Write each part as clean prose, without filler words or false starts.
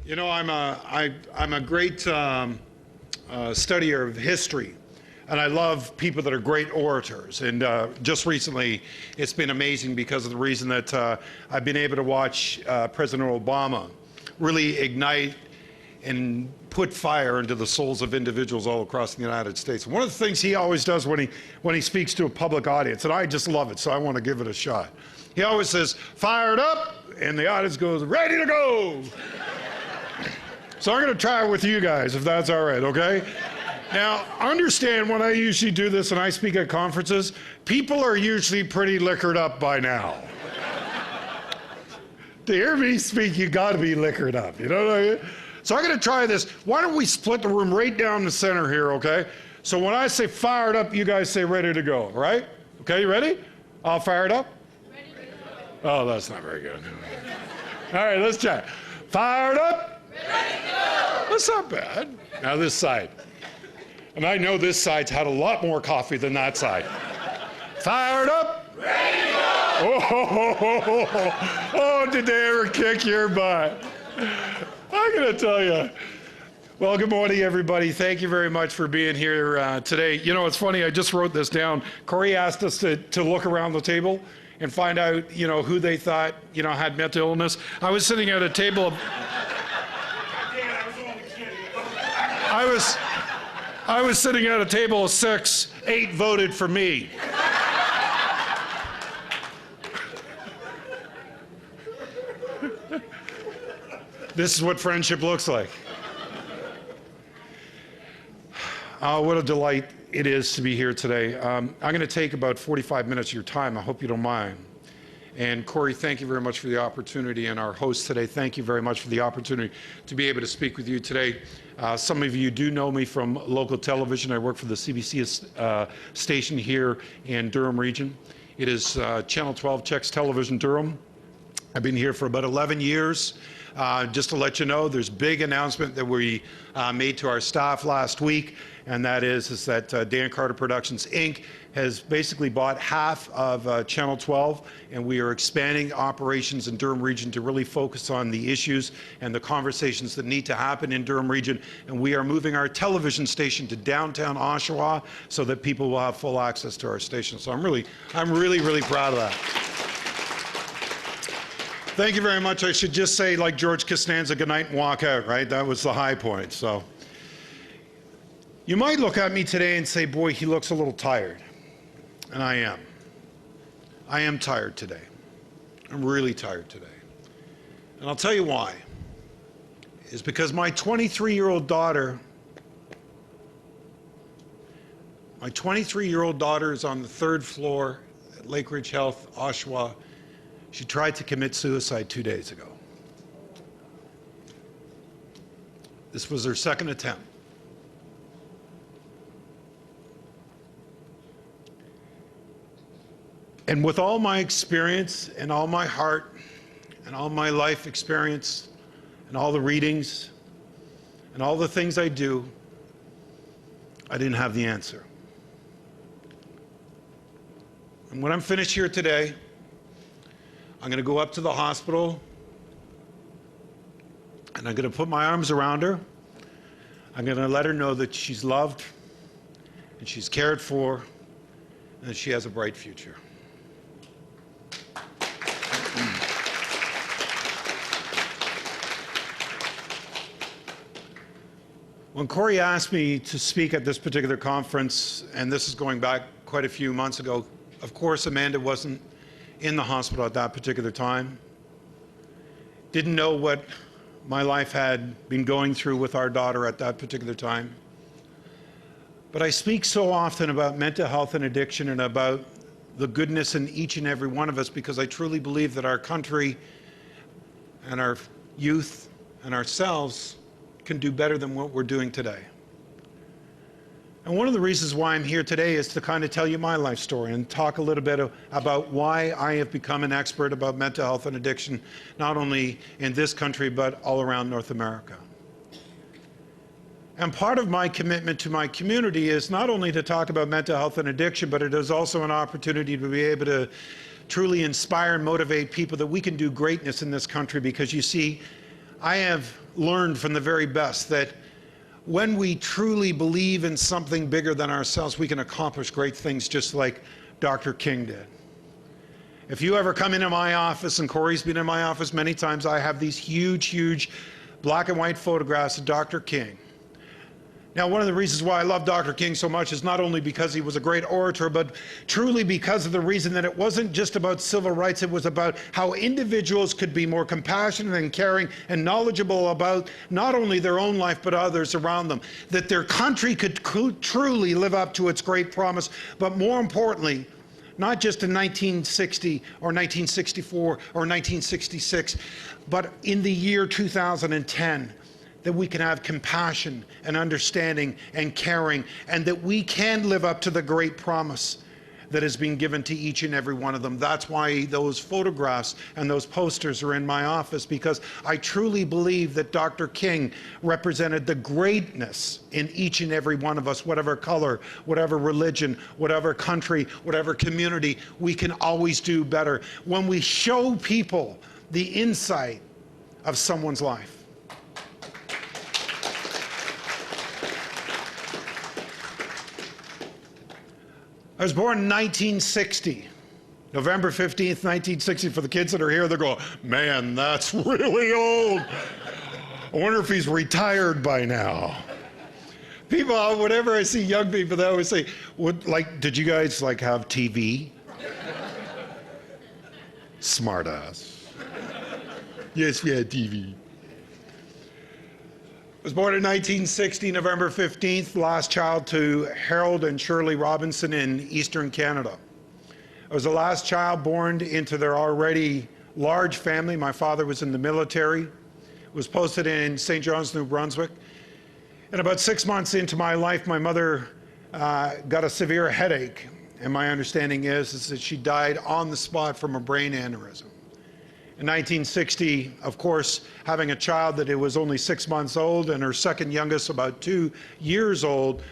You know, I'm a great studier of history, and I love people that are great orators. And just recently, it's been amazing because of the reason that I've been able to watch President Obama really ignite and put fire into the souls of individuals all across the United States. One of the things he always does when he speaks to a public audience, and I just love it, so I want to give it a shot. He always says, "Fired up," and the audience goes, "Ready to go." So I'm going to try it with you guys, if that's all right, okay? Now, understand when I usually do this and I speak at conferences, people are usually pretty liquored up by now. To hear me speak, you got to be liquored up, you know what I mean? So I'm going to try this. Why don't we split the room right down the center here, okay? So when I say fired up, you guys say ready to go, all right? Okay, you ready? All fired up? Ready to go. Oh, that's not very good. All right, let's try. Fired up? Ready to go. That's not bad. Now this side. And I know this side's had a lot more coffee than that side. Fired up? Ready to go. Oh, did they ever kick your butt? I'm going to tell you. Well, good morning, everybody. Thank you very much for being here today. You know, it's funny, I just wrote this down. Corey asked us to look around the table and find out, you know, who they thought, you know, had mental illness. I was sitting at a table of... I was sitting at a table of 6, 8 voted for me. This is what friendship looks like. What a delight it is to be here today. I'm going to take about 45 minutes of your time. I hope you don't mind. And Corey, thank you very much for the opportunity, and our host today, thank you very much for the opportunity to be able to speak with you today. Some of you do know me from local television. I work for the CBC station here in Durham region. It is Channel 12 Checks Television Durham. I've been here for about 11 years. Just to let you know, there's a big announcement that we made to our staff last week, and that is that Dan Carter Productions, Inc. has basically bought half of Channel 12, and we are expanding operations in Durham region to really focus on the issues and the conversations that need to happen in Durham region. And we are moving our television station to downtown Oshawa so that people will have full access to our station. So I'm really proud of that. Thank you very much. I should just say, like George Costanza, good night and walk out, right? That was the high point. So you might look at me today and say, boy, he looks a little tired. And I am. I am tired today. I'm really tired today. And I'll tell you why. It's because my 23-year-old daughter is on the 3rd floor at Lake Ridge Health, Oshawa. She tried to commit suicide 2 days ago. This was her 2nd attempt. And with all my experience and all my heart and all my life experience and all the readings and all the things I do, I didn't have the answer. And when I'm finished here today, I'm going to go up to the hospital and I'm going to put my arms around her. I'm going to let her know that she's loved and she's cared for and that she has a bright future. When Corey asked me to speak at this particular conference, and this is going back quite a few months ago, of course Amanda wasn't in the hospital at that particular time. Didn't know what my life had been going through with our daughter at that particular time. But I speak so often about mental health and addiction and about the goodness in each and every one of us because I truly believe that our country and our youth and ourselves can do better than what we're doing today. And one of the reasons why I'm here today is to kind of tell you my life story and talk a little bit about why I have become an expert about mental health and addiction, not only in this country, but all around North America. And part of my commitment to my community is not only to talk about mental health and addiction, but it is also an opportunity to be able to truly inspire and motivate people that we can do greatness in this country because you see, I have learned from the very best that when we truly believe in something bigger than ourselves, we can accomplish great things just like Dr. King did. If you ever come into my office, and Corey's been in my office many times, I have these huge, huge black and white photographs of Dr. King. Now, one of the reasons why I love Dr. King so much is not only because he was a great orator, but truly because of the reason that it wasn't just about civil rights, it was about how individuals could be more compassionate and caring and knowledgeable about not only their own life, but others around them. That their country could truly live up to its great promise, but more importantly, not just in 1960 or 1964 or 1966, but in the year 2010. That we can have compassion and understanding and caring, and that we can live up to the great promise that has been given to each and every one of them. That's why those photographs and those posters are in my office, because I truly believe that Dr. King represented the greatness in each and every one of us, whatever color, whatever religion, whatever country, whatever community. We can always do better when we show people the insight of someone's life. I was born in 1960, November 15th, 1960. For the kids that are here, they're going, man, that's really old. I wonder if he's retired by now. People, whenever I see young people, they always say, did you guys have TV? Smart ass. Yes, we had TV. I was born in 1960, November 15th, last child to Harold and Shirley Robinson in Eastern Canada. I was the last child born into their already large family. My father was in the military, was posted in St. John's, New Brunswick. And about 6 months into my life, my mother got a severe headache. And my understanding is that she died on the spot from a brain aneurysm. In 1960, of course, having a child that it was only 6 months old and her second youngest about 2 years old,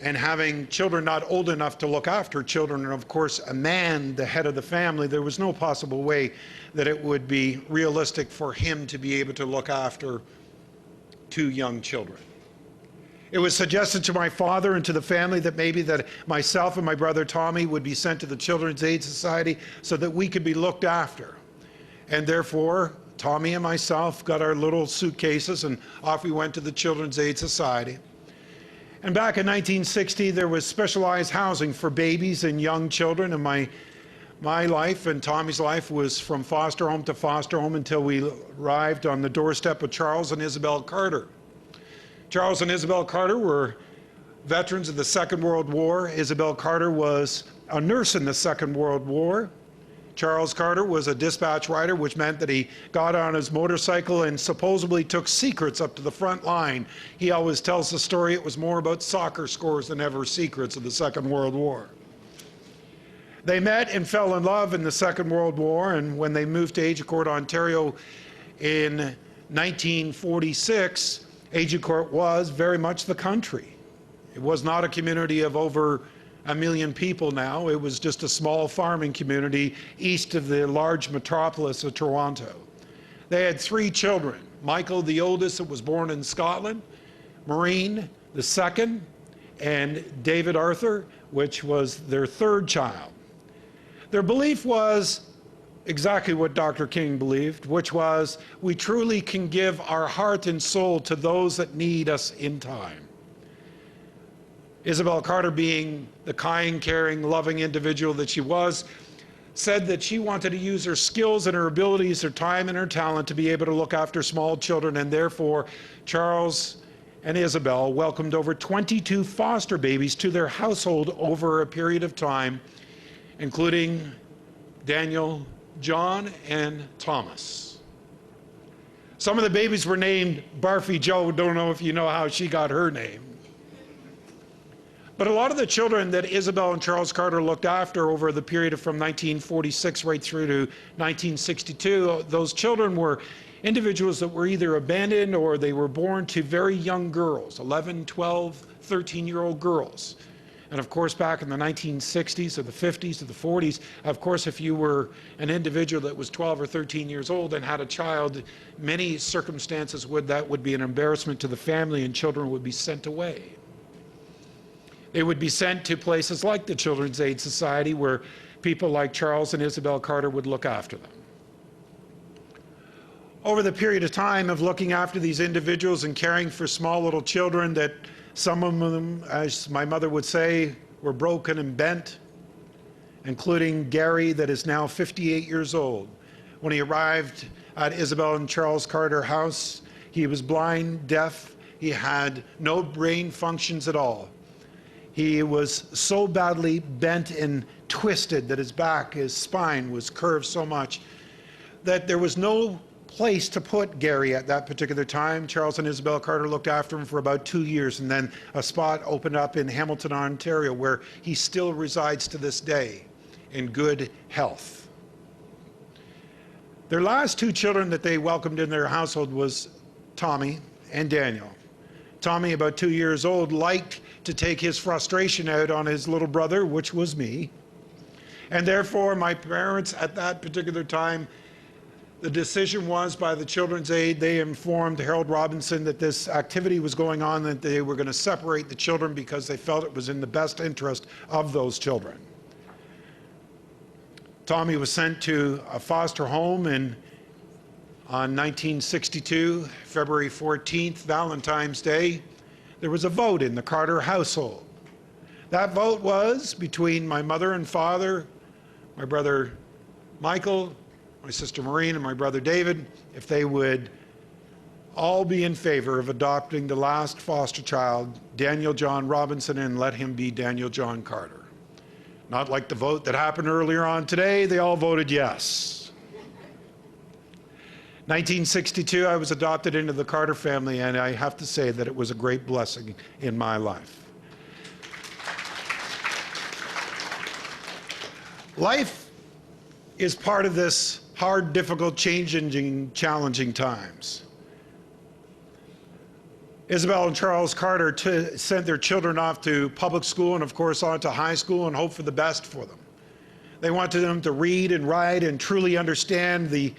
and having children not old enough to look after children, and of course a man, the head of the family, there was no possible way that it would be realistic for him to be able to look after 2 young children. It was suggested to my father and to the family that maybe that myself and my brother Tommy would be sent to the Children's Aid Society so that we could be looked after. And therefore, Tommy and myself got our little suitcases and off we went to the Children's Aid Society. And back in 1960, there was specialized housing for babies and young children. And my life and Tommy's life was from foster home to foster home until we arrived on the doorstep of Charles and Isabel Carter. Charles and Isabel Carter were veterans of the Second World War. Isabel Carter was a nurse in the Second World War. Charles Carter was a dispatch rider, which meant that he got on his motorcycle and supposedly took secrets up to the front line. He always tells the story it was more about soccer scores than ever secrets of the Second World War. They met and fell in love in the Second World War, and when they moved to Agincourt, Ontario in 1946, Agincourt was very much the country. It was not a community of over 1 million people now. It was just a small farming community east of the large metropolis of Toronto. They had 3 children. Michael, the oldest, that was born in Scotland, Maureen, the second, and David Arthur, which was their 3rd child. Their belief was exactly what Dr. King believed, which was we truly can give our heart and soul to those that need us in time. Isabel Carter, being the kind, caring, loving individual that she was, said that she wanted to use her skills and her abilities, her time and her talent to be able to look after small children, and therefore Charles and Isabel welcomed over 22 foster babies to their household over a period of time, including Daniel, John, and Thomas. Some of the babies were named Barfy Joe. Don't know if you know how she got her name. But a lot of the children that Isabel and Charles Carter looked after over the period from 1946 right through to 1962, those children were individuals that were either abandoned or they were born to very young girls, 11, 12, 13-year-old girls. And of course, back in the 1960s or the 50s or the 40s, of course, if you were an individual that was 12 or 13 years old and had a child, many circumstances that would be an embarrassment to the family, and children would be sent away. They would be sent to places like the Children's Aid Society, where people like Charles and Isabel Carter would look after them. Over the period of time of looking after these individuals and caring for small little children, that some of them, as my mother would say, were broken and bent, including Gary, that is now 58 years old. When he arrived at Isabel and Charles Carter House, he was blind, deaf, he had no brain functions at all. He was so badly bent and twisted that his back, his spine was curved so much that there was no place to put Gary at that particular time. Charles and Isabel Carter looked after him for about 2 years, and then a spot opened up in Hamilton, Ontario, where he still resides to this day in good health. Their last 2 children that they welcomed in their household was Tommy and Daniel. Tommy, about 2 years old, liked to take his frustration out on his little brother, which was me. And therefore, my parents at that particular time, the decision was by the Children's Aid, they informed Harold Robinson that this activity was going on, that they were going to separate the children because they felt it was in the best interest of those children. Tommy was sent to a foster home on 1962, February 14th, Valentine's Day. There was a vote in the Carter household. That vote was between my mother and father, my brother Michael, my sister Maureen, and my brother David, if they would all be in favor of adopting the last foster child, Daniel John Robinson, and let him be Daniel John Carter. Not like the vote that happened earlier on today, they all voted yes. 1962, I was adopted into the Carter family, and I have to say that it was a great blessing in my life. Life is part of this hard, difficult, challenging times. Isabel and Charles Carter sent their children off to public school and, of course, on to high school and hope for the best for them. They wanted them to read and write and truly understand the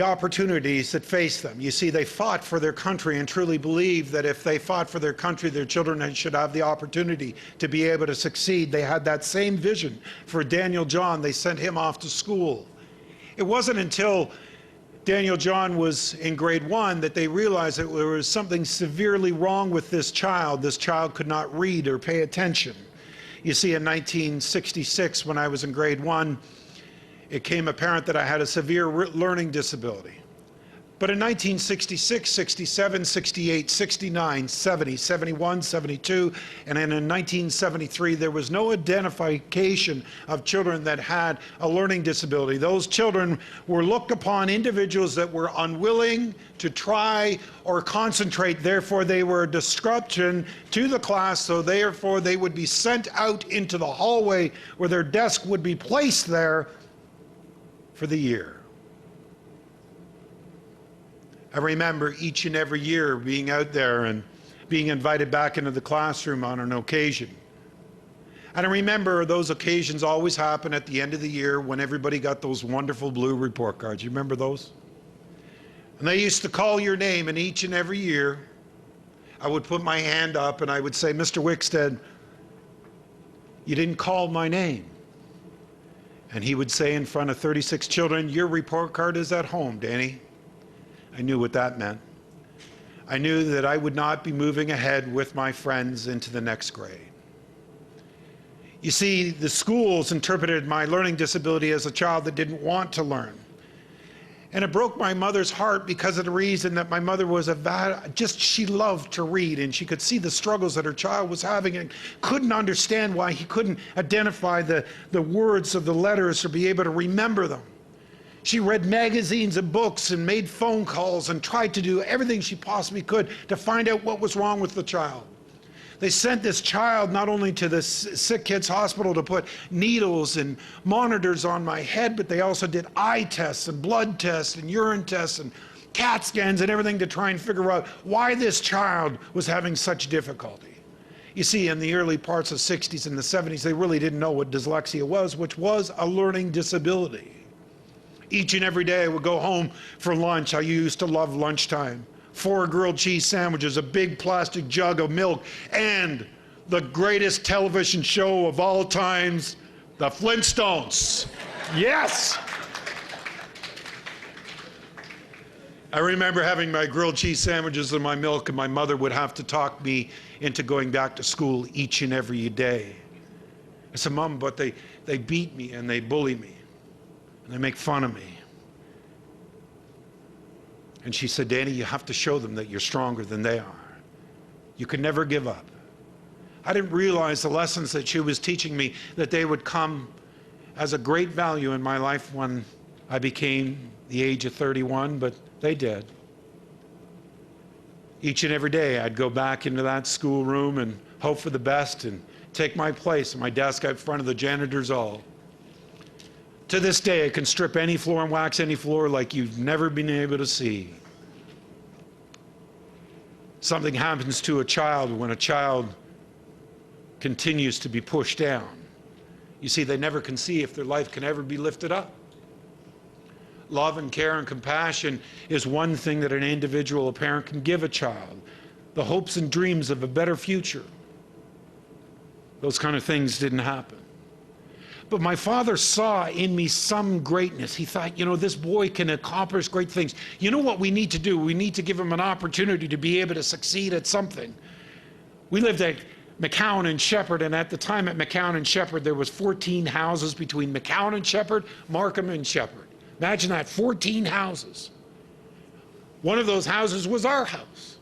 opportunities that face them. You see, they fought for their country and truly believed that if they fought for their country, their children should have the opportunity to be able to succeed. They had that same vision for Daniel John. They sent him off to school. It wasn't until Daniel John was in grade 1 that they realized that there was something severely wrong with this child. This child could not read or pay attention. You see, in 1966, when I was in grade 1, it became apparent that I had a severe learning disability. But in 1966, 67, 68, 69, 70, 71, 72, and then in 1973, there was no identification of children that had a learning disability. Those children were looked upon individuals that were unwilling to try or concentrate. Therefore, they were a disruption to the class, so therefore they would be sent out into the hallway where their desk would be placed there for the year. I remember each and every year being out there and being invited back into the classroom on an occasion. And I remember those occasions always happen at the end of the year when everybody got those wonderful blue report cards. You remember those? And they used to call your name, and each and every year I would put my hand up and I would say, "Mr. Wickstead, you didn't call my name." And he would say in front of 36 children, "Your report card is at home, Danny." I knew what that meant. I knew that I would not be moving ahead with my friends into the next grade. You see, the schools interpreted my learning disability as a child that didn't want to learn. And it broke my mother's heart because of the reason that my mother was she loved to read, and she could see the struggles that her child was having and couldn't understand why he couldn't identify the words of the letters or be able to remember them. She read magazines and books and made phone calls and tried to do everything she possibly could to find out what was wrong with the child. They sent this child not only to the sick kids hospital to put needles and monitors on my head, but they also did eye tests and blood tests and urine tests and CAT scans and everything to try and figure out why this child was having such difficulty. You see, in the early parts of the 60s and the 70s, they really didn't know what dyslexia was, which was a learning disability. Each and every day I would go home for lunch. I used to love lunchtime. 4 grilled cheese sandwiches, a big plastic jug of milk, and the greatest television show of all times, The Flintstones. Yes! I remember having my grilled cheese sandwiches and my milk, and my mother would have to talk me into going back to school each and every day. I said, Mom, but they beat me and they bully me and they make fun of me. And she said, Danny, you have to show them that you're stronger than they are. You can never give up. I didn't realize the lessons that she was teaching me, that they would come as a great value in my life when I became the age of 31, but they did. Each and every day I'd go back into that schoolroom and hope for the best and take my place at my desk out front of the janitor's hall. To this day, I can strip any floor and wax any floor like you've never been able to see. Something happens to a child when a child continues to be pushed down. You see, they never can see if their life can ever be lifted up. Love and care and compassion is one thing that an individual, a parent, can give a child. The hopes and dreams of a better future. Those kind of things didn't happen. But my father saw in me some greatness. He thought, you know, this boy can accomplish great things. You know what we need to do? We need to give him an opportunity to be able to succeed at something. We lived at McCown and Shepherd, and at the time at McCown and Shepherd, there was 14 houses between McCown and Shepherd, Markham and Shepherd. Imagine that, 14 houses. One of those houses was our house.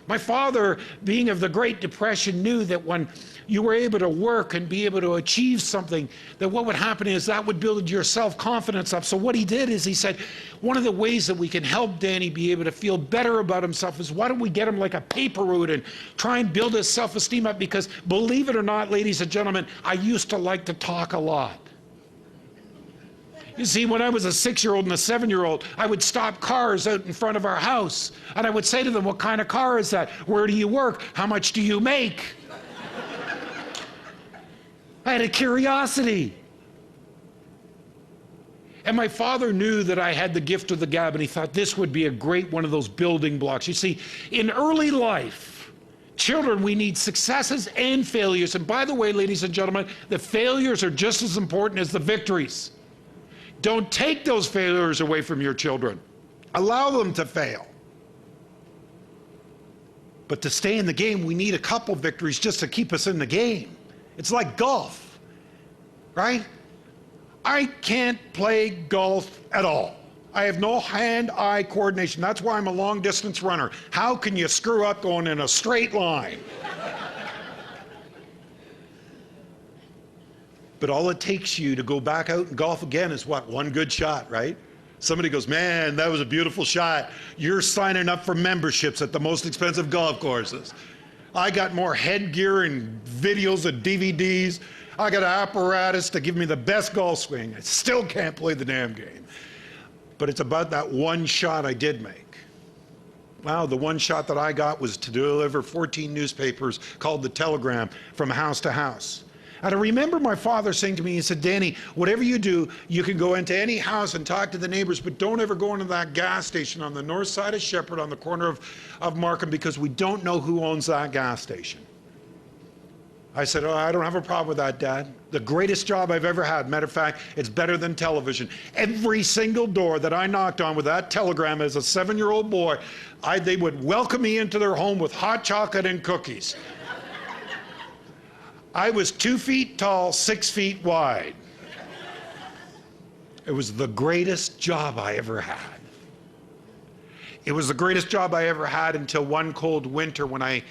My father, being of the Great Depression, knew that when you were able to work and be able to achieve something, that what would happen is that would build your self-confidence up. So what he did is he said, one of the ways that we can help Danny be able to feel better about himself is why don't we get him like a paper route and try and build his self-esteem up? Because believe it or not, ladies and gentlemen, I used to like to talk a lot. You see, when I was a 6-year-old and a 7-year-old, I would stop cars out in front of our house, and I would say to them, what kind of car is that? Where do you work? How much do you make? I had a curiosity. And my father knew that I had the gift of the gab, and he thought this would be a great one of those building blocks. You see, in early life, children, we need successes and failures. And by the way, ladies and gentlemen, the failures are just as important as the victories. Don't take those failures away from your children. Allow them to fail. But to stay in the game, we need a couple victories just to keep us in the game. It's like golf, right? I can't play golf at all. I have no hand-eye coordination. That's why I'm a long-distance runner. How can you screw up going in a straight line? But all it takes you to go back out and golf again is what? One good shot, right? Somebody goes, man, that was a beautiful shot. You're signing up for memberships at the most expensive golf courses. I got more headgear and videos and DVDs. I got an apparatus to give me the best golf swing. I still can't play the damn game. But it's about that one shot I did make. Wow, the one shot that I got was to deliver 14 newspapers called The Telegram from house to house. And I remember my father saying to me, he said, Danny, whatever you do, you can go into any house and talk to the neighbors, but don't ever go into that gas station on the north side of Shepherd on the corner of Markham, because we don't know who owns that gas station. I said, oh, I don't have a problem with that, Dad. The greatest job I've ever had. Matter of fact, it's better than television. Every single door that I knocked on with that telegram as a 7-year-old boy, they would welcome me into their home with hot chocolate and cookies. I was 2 feet tall, 6 feet wide. It was the greatest job I ever had. It was the greatest job I ever had until one cold winter when I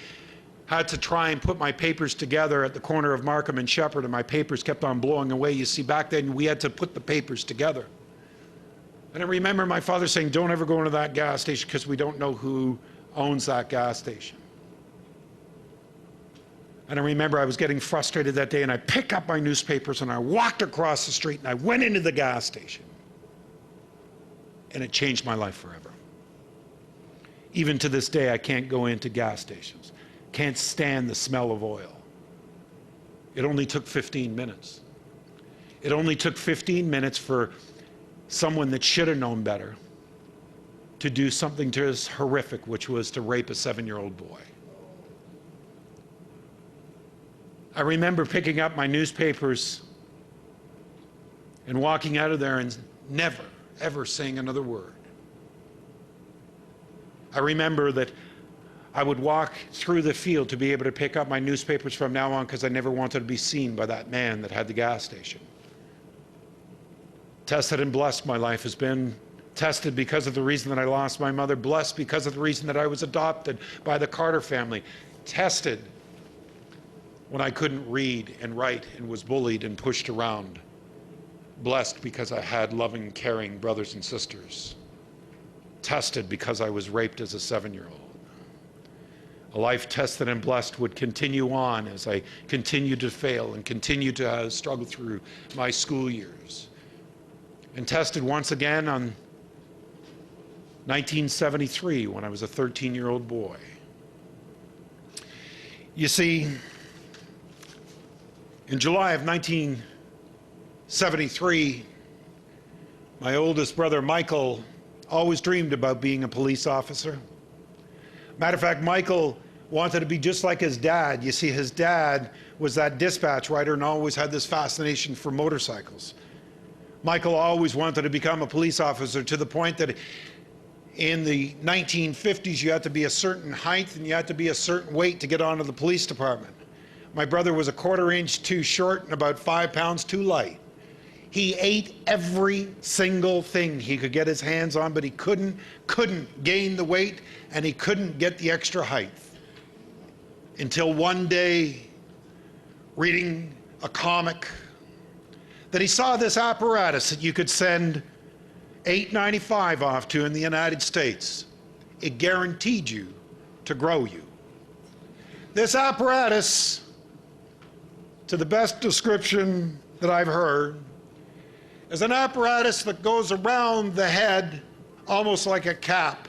had to try and put my papers together at the corner of Markham and Shepherd, and my papers kept on blowing away. You see, back then we had to put the papers together. And I remember my father saying, don't ever go into that gas station because we don't know who owns that gas station. And I remember I was getting frustrated that day, and I picked up my newspapers and I walked across the street and I went into the gas station. And it changed my life forever. Even to this day, I can't go into gas stations. can't stand the smell of oil. It only took 15 minutes. It only took 15 minutes for someone that should have known better to do something just horrific, which was to rape a 7-year-old boy. I remember picking up my newspapers and walking out of there and never, ever saying another word. I remember that I would walk through the field to be able to pick up my newspapers from now on because I never wanted to be seen by that man that had the gas station. Tested and blessed my life has been. Tested because of the reason that I lost my mother. Blessed because of the reason that I was adopted by the Carter family. Tested when I couldn't read and write and was bullied and pushed around. Blessed because I had loving, caring brothers and sisters. Tested because I was raped as a 7-year-old. A life tested and blessed would continue on as I continued to fail and continued to struggle through my school years. And tested once again on 1973 when I was a 13-year-old boy. You see, in July of 1973, my oldest brother Michael always dreamed about being a police officer. Matter of fact, Michael wanted to be just like his dad. You see, his dad was that dispatch writer and always had this fascination for motorcycles. Michael always wanted to become a police officer to the point that in the 1950s you had to be a certain height and you had to be a certain weight to get onto the police department. My brother was a 1/4 inch too short and about 5 pounds too light. He ate every single thing he could get his hands on, but he couldn't gain the weight and he couldn't get the extra height. Until one day, reading a comic, that he saw this apparatus that you could send $8.95 off to in the United States. It guaranteed you to grow you. This apparatus, to the best description that I've heard, is an apparatus that goes around the head almost like a cap,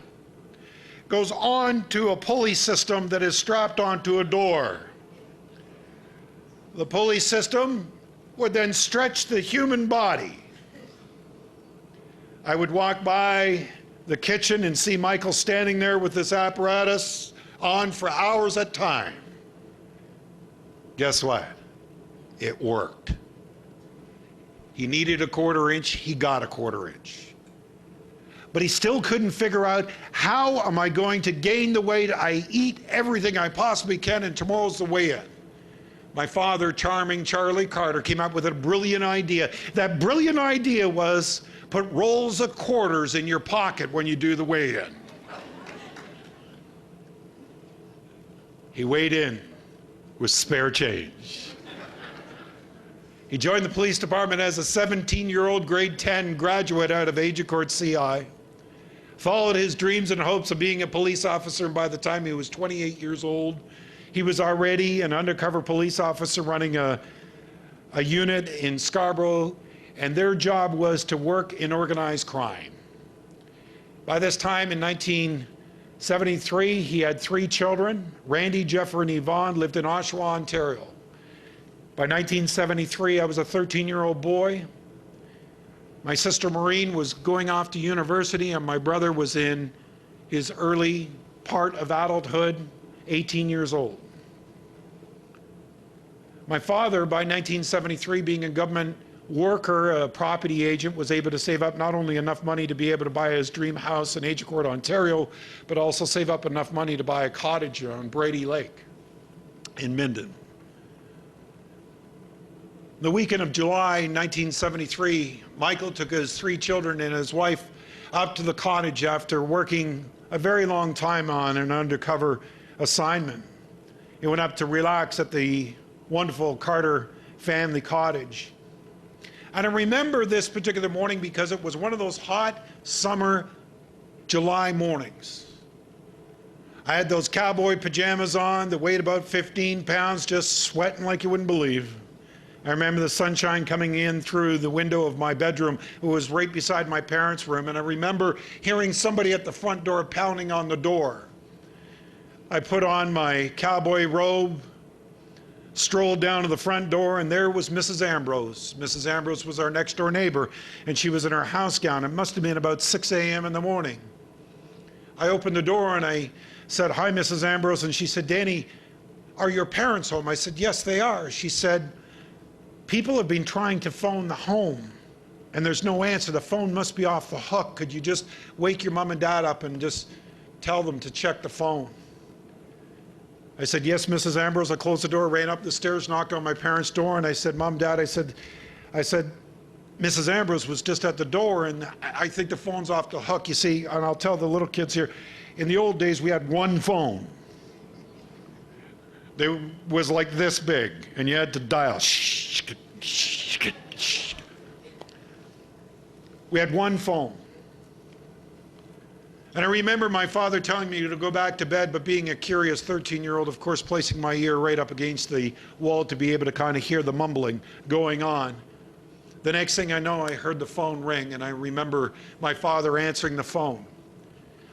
goes on to a pulley system that is strapped onto a door. The pulley system would then stretch the human body. I would walk by the kitchen and see Michael standing there with this apparatus on for hours at a time. Guess what? It worked. He needed a 1/4 inch, he got a 1/4 inch. But he still couldn't figure out, how am I going to gain the weight? I eat everything I possibly can and tomorrow's the weigh-in. My father, charming Charlie Carter, came up with a brilliant idea. That brilliant idea was, put rolls of quarters in your pocket when you do the weigh-in. He weighed in with spare change. He joined the police department as a 17-year-old grade 10 graduate out of Agincourt CI. Followed his dreams and hopes of being a police officer, and by the time he was 28 years old, he was already an undercover police officer running a unit in Scarborough, and their job was to work in organized crime. By this time in 1973, he had 3 children. Randy, Jeffrey, and Yvonne lived in Oshawa, Ontario. By 1973, I was a 13-year-old boy. My sister Maureen was going off to university, and my brother was in his early part of adulthood, 18 years old. My father, by 1973, being a government worker, a property agent, was able to save up not only enough money to be able to buy his dream house in Agincourt, Ontario, but also save up enough money to buy a cottage on Brady Lake in Minden. The weekend of July 1973, Michael took his 3 children and his wife up to the cottage after working a very long time on an undercover assignment. He went up to relax at the wonderful Carter family cottage. And I remember this particular morning because it was one of those hot summer July mornings. I had those cowboy pajamas on that weighed about 15 pounds, just sweating like you wouldn't believe. I remember the sunshine coming in through the window of my bedroom. It was right beside my parents' room, and I remember hearing somebody at the front door pounding on the door. I put on my cowboy robe, strolled down to the front door, and there was Mrs. Ambrose. Mrs. Ambrose was our next door neighbor, and she was in her house gown. It must have been about 6 a.m. in the morning. I opened the door and I said, "Hi, Mrs. Ambrose," and she said, "Danny, are your parents home?" I said, "Yes, they are." She said, "People have been trying to phone the home, and there's no answer. The phone must be off the hook. Could you just wake your mom and dad up and just tell them to check the phone?" I said, "Yes, Mrs. Ambrose." I closed the door, ran up the stairs, knocked on my parents' door, and I said, "Mom, Dad," I said, "Mrs. Ambrose was just at the door, and I think the phone's off the hook." You see, and I'll tell the little kids here, in the old days, we had one phone. It was like this big, and you had to dial. We had one phone. And I remember my father telling me to go back to bed, but being a curious 13-year-old, of course, placing my ear right up against the wall to be able to kind of hear the mumbling going on. The next thing I know, I heard the phone ring, and I remember my father answering the phone.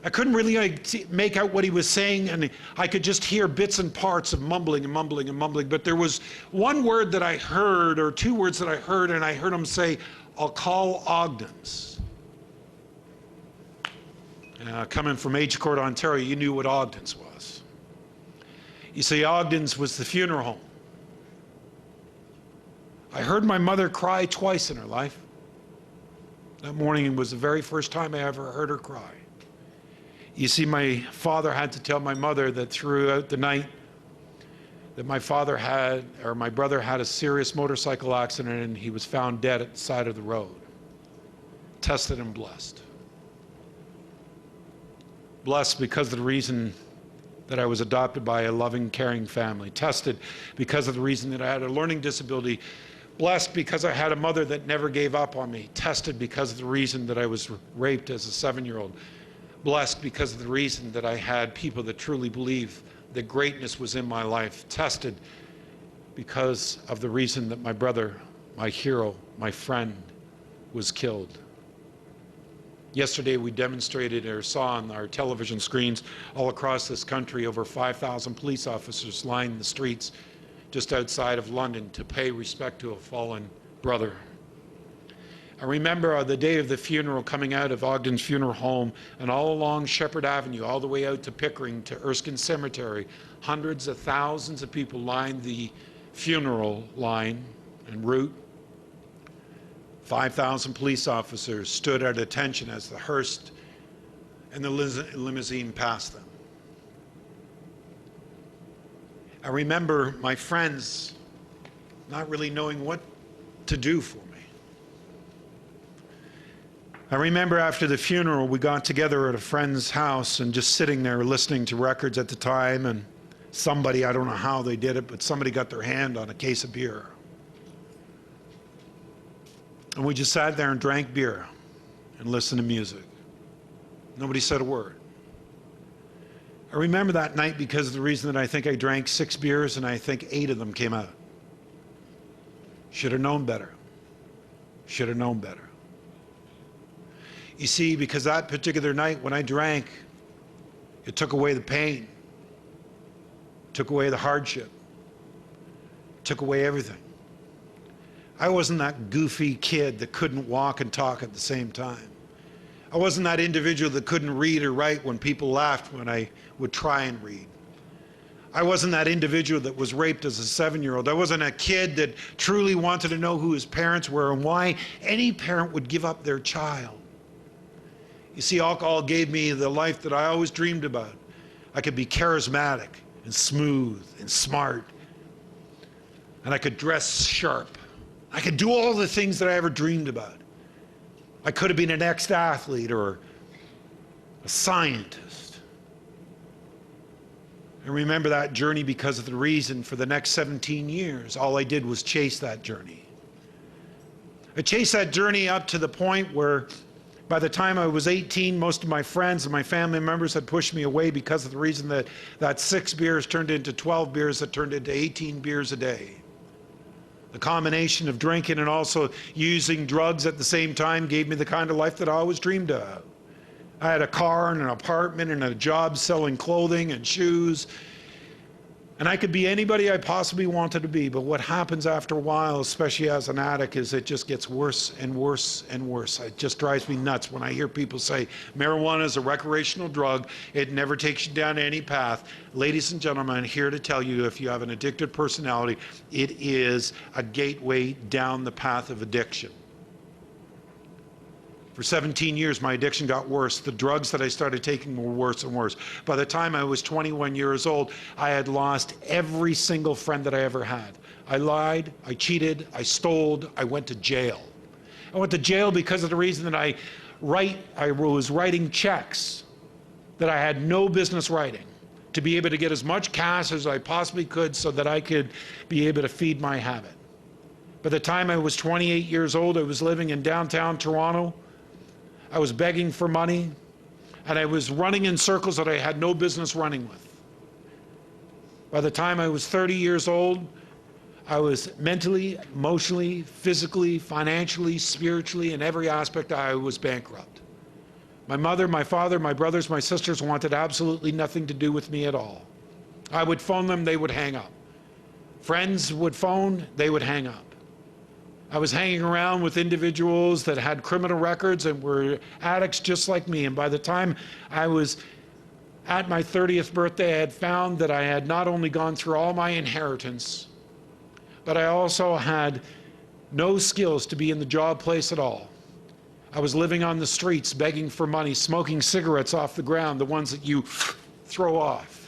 I couldn't really make out what he was saying, and I could just hear bits and parts of mumbling and mumbling and mumbling. But there was one word that I heard, or two words that I heard, and I heard him say, "I'll call Ogden's." Coming from Agincourt, Ontario, you knew what Ogden's was. You see, Ogden's was the funeral home. I heard my mother cry twice in her life. That morning was the very first time I ever heard her cry. You see, my father had to tell my mother that throughout the night that my brother had a serious motorcycle accident, and he was found dead at the side of the road. Tested and blessed. Blessed because of the reason that I was adopted by a loving, caring family. Tested because of the reason that I had a learning disability. Blessed because I had a mother that never gave up on me. Tested because of the reason that I was raped as a 7-year-old. Blessed because of the reason that I had people that truly believe that greatness was in my life. Tested because of the reason that my brother, my hero, my friend, was killed. Yesterday we demonstrated or saw on our television screens all across this country over 5,000 police officers lined the streets just outside of London to pay respect to a fallen brother. I remember the day of the funeral, coming out of Ogden's funeral home and all along Shepherd Avenue, all the way out to Pickering, to Erskine Cemetery, hundreds of thousands of people lined the funeral line en route. 5,000 police officers stood at attention as the hearse and the limousine passed them. I remember my friends not really knowing what to do for me. I remember after the funeral, we got together at a friend's house and just sitting there listening to records at the time, and somebody, I don't know how they did it, but somebody got their hand on a case of beer. And we just sat there and drank beer and listened to music. Nobody said a word. I remember that night because of the reason that I think I drank 6 beers and I think 8 of them came out. Should have known better. Should have known better. You see, because that particular night when I drank, it took away the pain, took away the hardship, took away everything. I wasn't that goofy kid that couldn't walk and talk at the same time. I wasn't that individual that couldn't read or write when people laughed when I would try and read. I wasn't that individual that was raped as a 7-year-old. I wasn't a kid that truly wanted to know who his parents were and why any parent would give up their child. You see, alcohol gave me the life that I always dreamed about. I could be charismatic and smooth and smart, and I could dress sharp. I could do all the things that I ever dreamed about. I could have been an ex-athlete or a scientist. I remember that journey because of the reason for the next 17 years, all I did was chase that journey. I chased that journey up to the point where by the time I was 18, most of my friends and my family members had pushed me away because of the reason that 6 beers turned into 12 beers that turned into 18 beers a day. The combination of drinking and also using drugs at the same time gave me the kind of life that I always dreamed of. I had a car and an apartment and a job selling clothing and shoes. And I could be anybody I possibly wanted to be, but what happens after a while, especially as an addict, is it just gets worse and worse and worse. It just drives me nuts when I hear people say marijuana is a recreational drug. It never takes you down any path. Ladies and gentlemen, I'm here to tell you, if you have an addicted personality, it is a gateway down the path of addiction. For 17 years, my addiction got worse. The drugs that I started taking were worse and worse. By the time I was 21 years old, I had lost every single friend that I ever had. I lied, I cheated, I stole, I went to jail. I went to jail because of the reason that I was writing checks that I had no business writing, to be able to get as much cash as I possibly could so that I could be able to feed my habit. By the time I was 28 years old, I was living in downtown Toronto. I was begging for money, and I was running in circles that I had no business running with. By the time I was 30 years old, I was mentally, emotionally, physically, financially, spiritually, in every aspect, I was bankrupt. My mother, my father, my brothers, my sisters wanted absolutely nothing to do with me at all. I would phone them, they would hang up. Friends would phone, they would hang up. I was hanging around with individuals that had criminal records and were addicts just like me. And by the time I was at my 30th birthday, I had found that I had not only gone through all my inheritance, but I also had no skills to be in the job place at all. I was living on the streets, begging for money, smoking cigarettes off the ground, the ones that you throw off.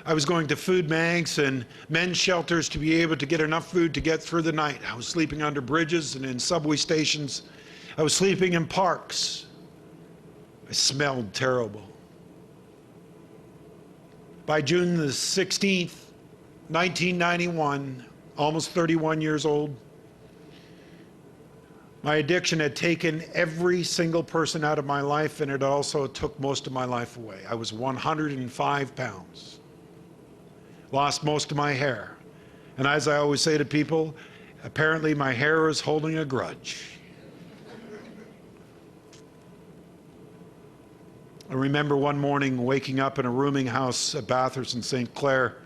I was going to food banks and men's shelters to be able to get enough food to get through the night. I was sleeping under bridges and in subway stations. I was sleeping in parks. I smelled terrible. By June the 16th, 1991, almost 31 years old, my addiction had taken every single person out of my life, and it also took most of my life away. I was 105 pounds. Lost most of my hair. And as I always say to people, apparently my hair is holding a grudge. I remember one morning waking up in a rooming house at Bathurst in St. Clair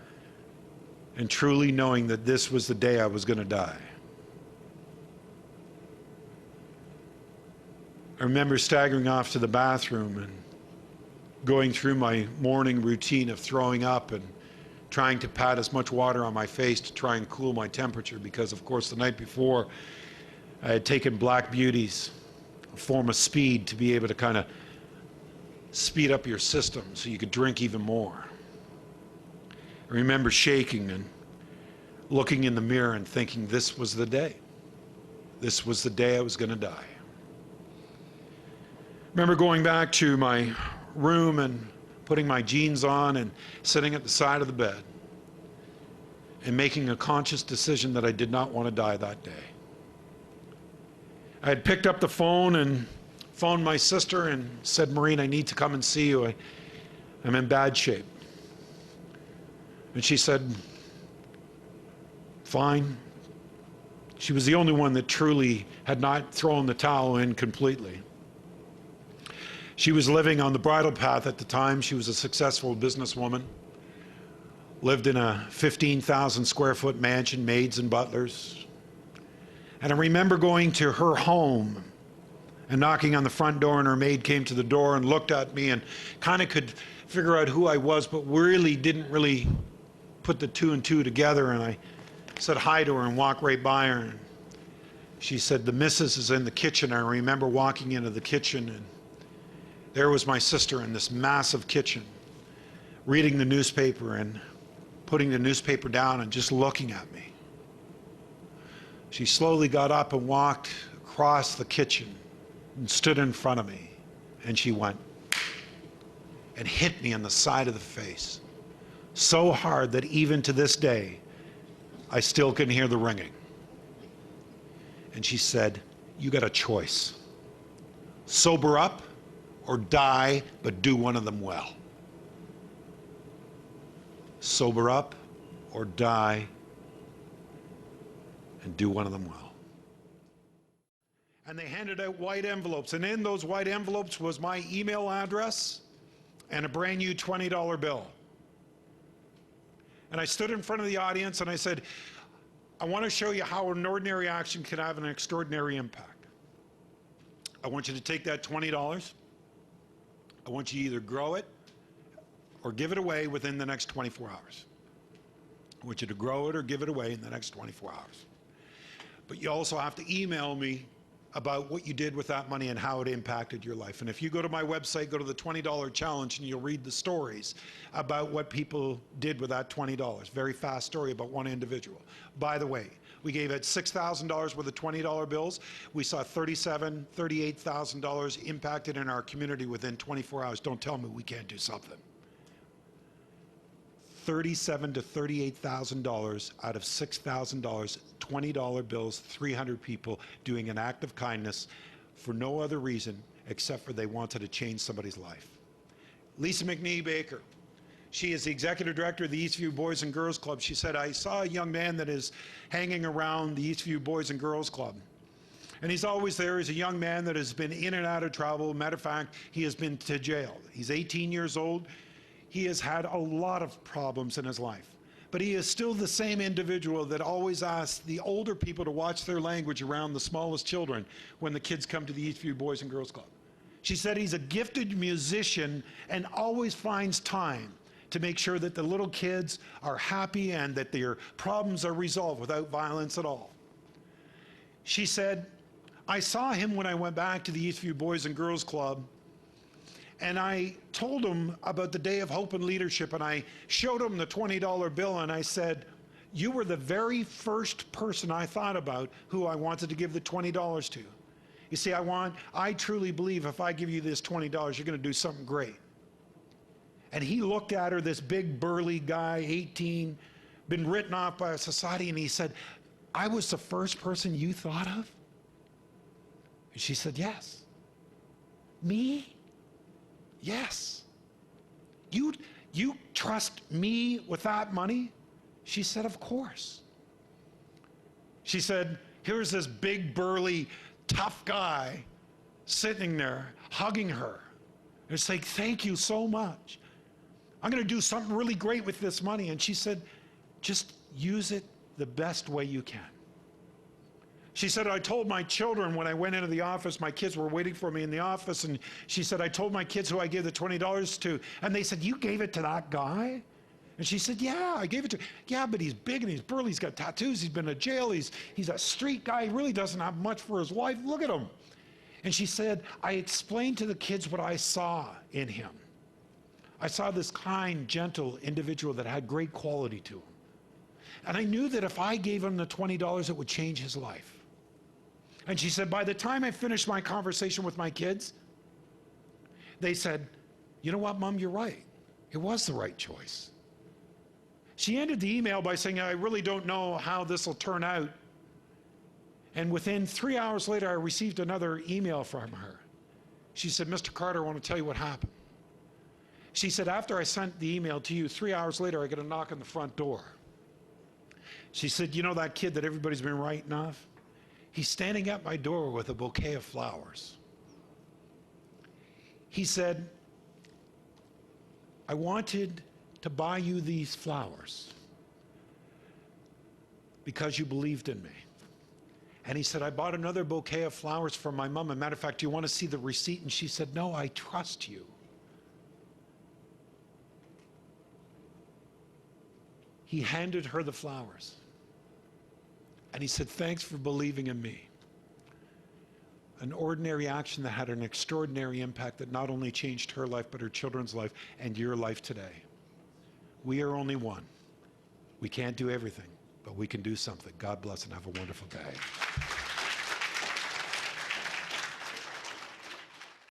and truly knowing that this was the day I was going to die. I remember staggering off to the bathroom and going through my morning routine of throwing up and trying to pat as much water on my face to try and cool my temperature, because of course the night before I had taken Black Beauties, a form of speed to be able to kind of speed up your system so you could drink even more. I remember shaking and looking in the mirror and thinking this was the day. This was the day I was going to die. I remember going back to my room and putting my jeans on and sitting at the side of the bed and making a conscious decision that I did not want to die that day. I had picked up the phone and phoned my sister and said, "Maureen, I need to come and see you. I'm in bad shape." And she said, "Fine." She was the only one that truly had not thrown the towel in completely. She was living on the bridle path at the time. She was a successful businesswoman, lived in a 15,000 square foot mansion, maids and butlers. And I remember going to her home and knocking on the front door, and her maid came to the door and looked at me and kind of could figure out who I was, but didn't really put the two and two together. And I said hi to her and walked right by her. And she said, "The missus is in the kitchen." I remember walking into the kitchen, and there was my sister in this massive kitchen, reading the newspaper and putting the newspaper down and just looking at me. She slowly got up and walked across the kitchen and stood in front of me, and she went and hit me on the side of the face so hard that even to this day, I still can hear the ringing. And she said, "You got a choice. Sober up or die, but do one of them well. Sober up or die and do one of them well." and they handed out white envelopes. And in those white envelopes was my email address and a brand new $20 bill. And I stood in front of the audience and I said, I want to show you how an ordinary action can have an extraordinary impact. I want you to take that $20. I want you to either grow it or give it away within the next 24 hours. I want you to grow it or give it away in the next 24 hours. But you also have to email me about what you did with that money and how it impacted your life. And if you go to my website, go to the $20 challenge, and you'll read the stories about what people did with that $20. Very fast story about one individual. By the way, we gave out $6,000 worth of $20 bills. We saw $37,000, $38,000 impacted in our community within 24 hours. Don't tell me we can't do something. $37,000 to $38,000 out of $6,000, $20 bills, 300 people doing an act of kindness for no other reason except for they wanted to change somebody's life. Lisa McNee Baker, she is the executive director of the Eastview Boys and Girls Club. She said, I saw a young man that is hanging around the Eastview Boys and Girls Club. And he's always there. He's a young man that has been in and out of trouble. Matter of fact, he has been to jail. He's 18 years old. He has had a lot of problems in his life, but he is still the same individual that always asks the older people to watch their language around the smallest children when the kids come to the Eastview Boys and Girls Club. She said he's a gifted musician and always finds time to make sure that the little kids are happy and that their problems are resolved without violence at all. She said, I saw him when I went back to the Eastview Boys and Girls Club, and I told him about the Day of Hope and Leadership, and I showed him the $20 bill, and I said, you were the very first person I thought about who I wanted to give the $20 to. You see, I truly believe if I give you this $20, you're going to do something great. And he looked at her, this big burly guy, 18, been written off by society, and he said, I was the first person you thought of? And she said, yes. Me? Yes. You trust me with that money? She said, of course. She said, here's this big, burly, tough guy sitting there, hugging her. And it's like, thank you so much. I'm going to do something really great with this money. And she said, just use it the best way you can. She said, I told my children when I went into the office, my kids were waiting for me in the office, and she said, I told my kids who I gave the $20 to, and they said, you gave it to that guy? And she said, yeah, I gave it to him. Yeah, but he's big and he's burly, he's got tattoos, he's been to jail, he's a street guy, he really doesn't have much for his life, look at him. And she said, I explained to the kids what I saw in him. I saw this kind, gentle individual that had great quality to him. And I knew that if I gave him the $20, it would change his life. And she said, by the time I finished my conversation with my kids, they said, you know what, Mom, you're right. It was the right choice. She ended the email by saying, I really don't know how this will turn out. And within 3 hours later, I received another email from her. She said, Mr. Carter, I want to tell you what happened. She said, after I sent the email to you, 3 hours later, I get a knock on the front door. She said, you know that kid that everybody's been writing off? He's standing at my door with a bouquet of flowers. He said, I wanted to buy you these flowers because you believed in me. And he said, I bought another bouquet of flowers for my mom. As a matter of fact, do you want to see the receipt? And she said, no, I trust you. He handed her the flowers. And he said, thanks for believing in me. An ordinary action that had an extraordinary impact that not only changed her life, but her children's life and your life today. We are only one. We can't do everything, but we can do something. God bless and have a wonderful day.